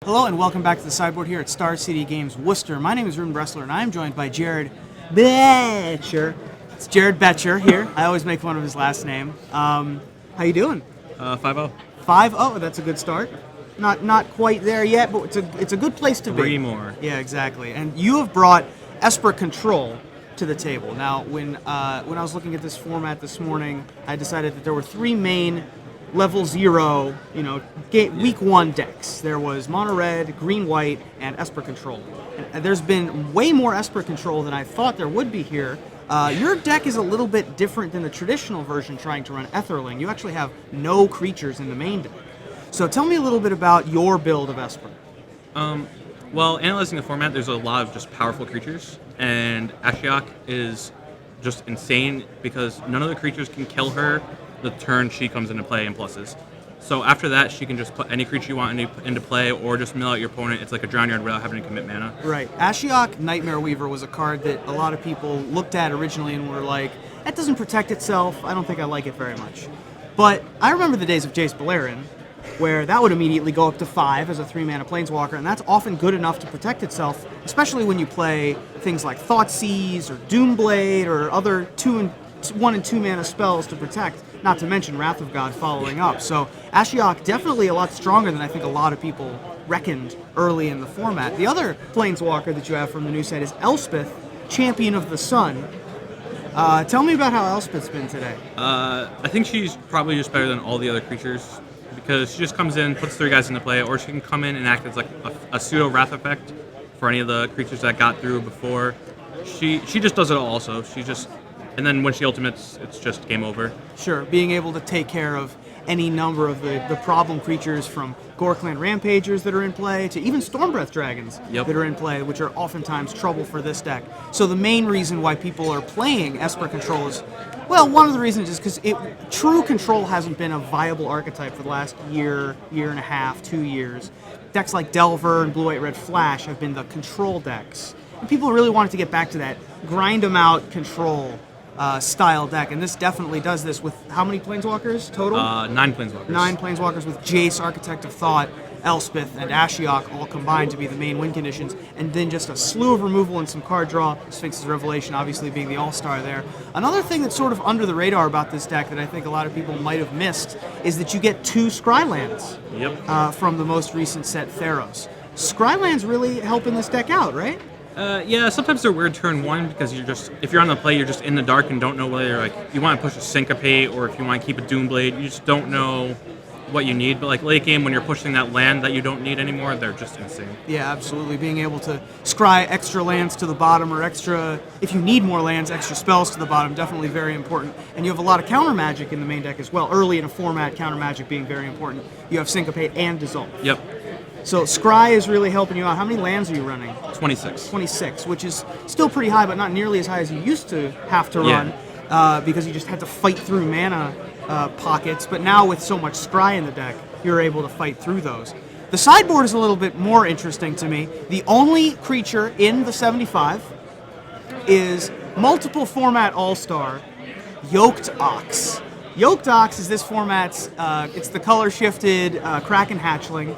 Hello and welcome back to the sideboard here at Star City Games Worcester. My name is Ruben Bressler and I am joined by Jared Boettcher. It's Jared Boettcher here. I always make fun of his last name. How you doing? 5-0. 5-0, that's a good start. Not quite there yet, but it's a good place to be. 3 more. Yeah, exactly. And you have brought Esper Control to the table. Now, when I was looking at this format this morning, I decided that there were 3 main level 0, week 1 decks. There was mono red, green white, and Esper Control. And there's been way more Esper Control than I thought there would be here. Your deck is a little bit different than the traditional version trying to run Etherling. You actually have no creatures in the main deck. So tell me a little bit about your build of Esper. Well, analyzing the format, there's a lot of just powerful creatures, and Ashiok is just insane because none of the creatures can kill her the turn she comes into play in pluses. So after that, she can just put any creature you want into play or just mill out your opponent. It's like a drown yard without having to commit mana. Right. Ashiok Nightmare Weaver was a card that a lot of people looked at originally and were like, that doesn't protect itself. I don't think I like it very much. But I remember the days of Jace Beleren, where that would immediately go up to 5 as a 3-mana Planeswalker, and that's often good enough to protect itself, especially when you play things like Thoughtseize or Doomblade or other 1 and 2 mana spells to protect, not to mention Wrath of God following up. So Ashiok definitely a lot stronger than I think a lot of people reckoned early in the format. The other Planeswalker that you have from the new set is Elspeth, Champion of the Sun. Tell me about how Elspeth's been today. I think she's probably just better than all the other creatures because she just comes in, puts 3 guys into play, or she can come in and act as like a pseudo Wrath effect for any of the creatures that got through before. She just does it all also. And then when she ultimates, it's just game over. Sure, being able to take care of any number of the problem creatures from Gorkland Rampagers that are in play to even Stormbreath Dragons that are in play, which are oftentimes trouble for this deck. So the main reason why people are playing Esper Control is, well, one of the reasons is because true control hasn't been a viable archetype for the last year and a half, 2 years. Decks like Delver and Blue, White, Red Flash have been the control decks. And people really wanted to get back to that grind them out control style deck, and this definitely does this with how many Planeswalkers total? 9 Planeswalkers. 9 Planeswalkers with Jace, Architect of Thought, Elspeth, and Ashiok all combined to be the main win conditions, and then just a slew of removal and some card draw, Sphinx's Revelation obviously being the all-star there. Another thing that's sort of under the radar about this deck that I think a lot of people might have missed is that you get 2 Scrylands from the most recent set, Theros. Scrylands really helping this deck out, right? Yeah, sometimes they're weird turn 1 because if you're on the play, you're just in the dark and don't know whether you want to push a Syncopate or if you want to keep a Doomblade. You just don't know what you need. But late game, when you're pushing that land that you don't need anymore, they're just insane. Yeah, absolutely. Being able to scry extra lands to the bottom or extra, if you need more lands, extra spells to the bottom, definitely very important. And you have a lot of counter magic in the main deck as well. Early in a format, counter magic being very important. You have Syncopate and Dissolve. Yep. So Scry is really helping you out. How many lands are you running? 26. 26, which is still pretty high, but not nearly as high as you used to have to run because you just had to fight through mana pockets. But now with so much Scry in the deck, you're able to fight through those. The sideboard is a little bit more interesting to me. The only creature in the 75 is multiple format all-star, Yoked Ox. Yoked Ox is this format's, it's the color-shifted Kraken Hatchling.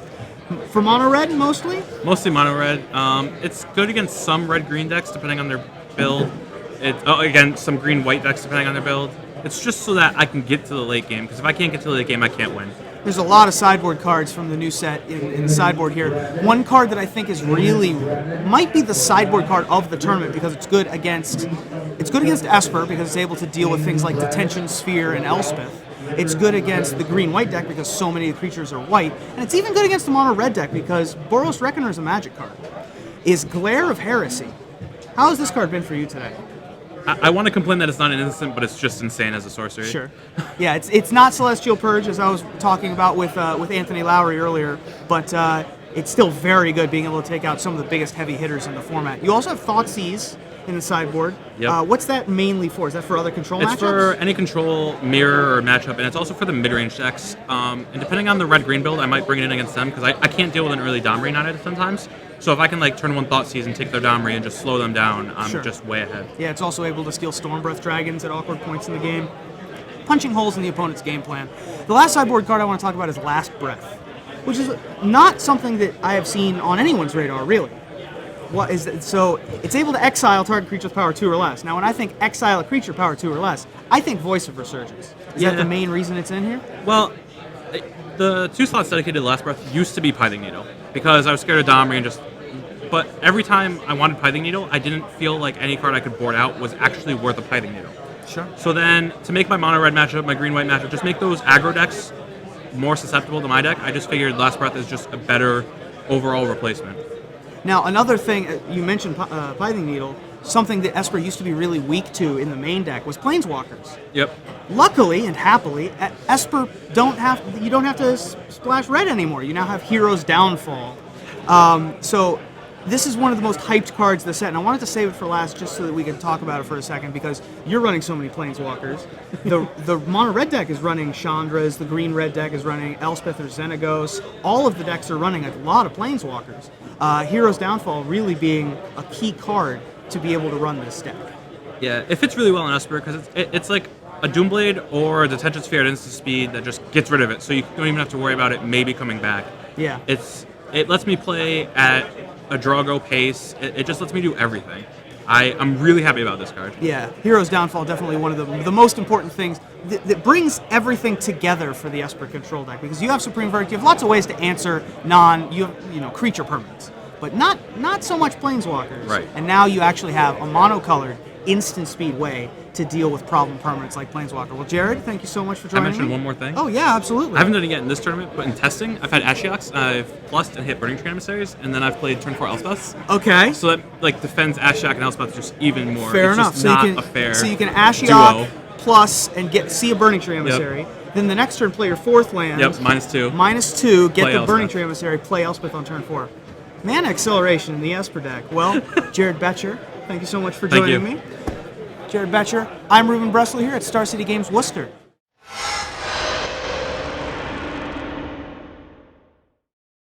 For mono red, mostly? Mostly mono red. It's good against some red-green decks, depending on their build. Again, some green-white decks, depending on their build. It's just so that I can get to the late game, because if I can't get to the late game, I can't win. There's a lot of sideboard cards from the new set in the sideboard here. One card that I think is might be the sideboard card of the tournament because it's good against Esper because it's able to deal with things like Detention Sphere and Elspeth. It's good against the green-white deck because so many of the creatures are white. And it's even good against the mono-red deck because Boros Reckoner is a magic card. Is Glare of Heresy. How has this card been for you today? I want to complain that it's not an instant, but it's just insane as a sorcery. Sure. Yeah, it's not Celestial Purge, as I was talking about with Anthony Lowry earlier, but it's still very good being able to take out some of the biggest heavy hitters in the format. You also have Thoughtseize in the sideboard. Yep. What's that mainly for? Is that for other control matchups? It's for any control, mirror, or matchup, and it's also for the mid-range decks. And depending on the red-green build, I might bring it in against them, because I can't deal with an early Domrine on it sometimes. So if I can turn 1 Thoughtseize and take their Domrine and just slow them down, I'm just way ahead. Yeah, it's also able to steal Stormbreath Dragons at awkward points in the game. Punching holes in the opponent's game plan. The last sideboard card I want to talk about is Last Breath. which is not something that I have seen on anyone's radar, really. What is it? So it's able to exile target creature with power 2 or less. Now, when I think exile a creature power 2 or less, I think Voice of Resurgence. Is that the main reason it's in here? Well, the 2 slots dedicated to Last Breath used to be Pithing Needle because I was scared of Domri and just. But every time I wanted Pithing Needle, I didn't feel like any card I could board out was actually worth a Pithing Needle. Sure. So then, to make my mono red matchup, my green white matchup, just make those aggro decks more susceptible to my deck. I just figured Last Breath is just a better overall replacement. Now, another thing, you mentioned Pithing Needle, something that Esper used to be really weak to in the main deck was Planeswalkers. Yep. Luckily and happily, Esper you don't have to splash red anymore. You now have Hero's Downfall. So this is one of the most hyped cards of the set, and I wanted to save it for last just so that we can talk about it for a second because you're running so many Planeswalkers. The mono red deck is running Chandras, the green red deck is running Elspeth or Xenagos. All of the decks are running a lot of Planeswalkers. Hero's Downfall really being a key card to be able to run this deck. Yeah, it fits really well in Esper because it's like a Doomblade or a Detention Sphere at instant speed that just gets rid of it, so you don't even have to worry about it maybe coming back. Yeah. It lets me play at a Drago pace. It just lets me do everything. I'm really happy about this card. Yeah, Hero's Downfall definitely one of the most important things that brings everything together for the Esper control deck because you have Supreme Verdict, you have lots of ways to answer creature permanents, but not so much Planeswalkers. Right. And now you actually have a monocolored instant speed way to deal with problem permanents like Planeswalker. Well, Jared, thank you so much for joining me. I mentioned one more thing. Oh, yeah, absolutely. I haven't done it yet in this tournament, but in testing, I've had Ashioks, I've plussed and hit Burning Tree Emissaries, and then I've played turn 4 Elspeths. Okay. So that defends Ashiok and Elspeth just even more. Fair it's enough. Just So not you can, a fair so you can Ashiok duo. plus and see a Burning Tree Emissary. Yep. Then the next turn, play your 4th land. Yep, -2. -2, get play the Elspeth. Burning Tree Emissary, play Elspeth on turn 4. Mana acceleration in the Esper deck. Well, Jared Boettcher, thank you so much for joining me. Jared Boettcher, I'm Ruben Bresler here at Star City Games Worcester.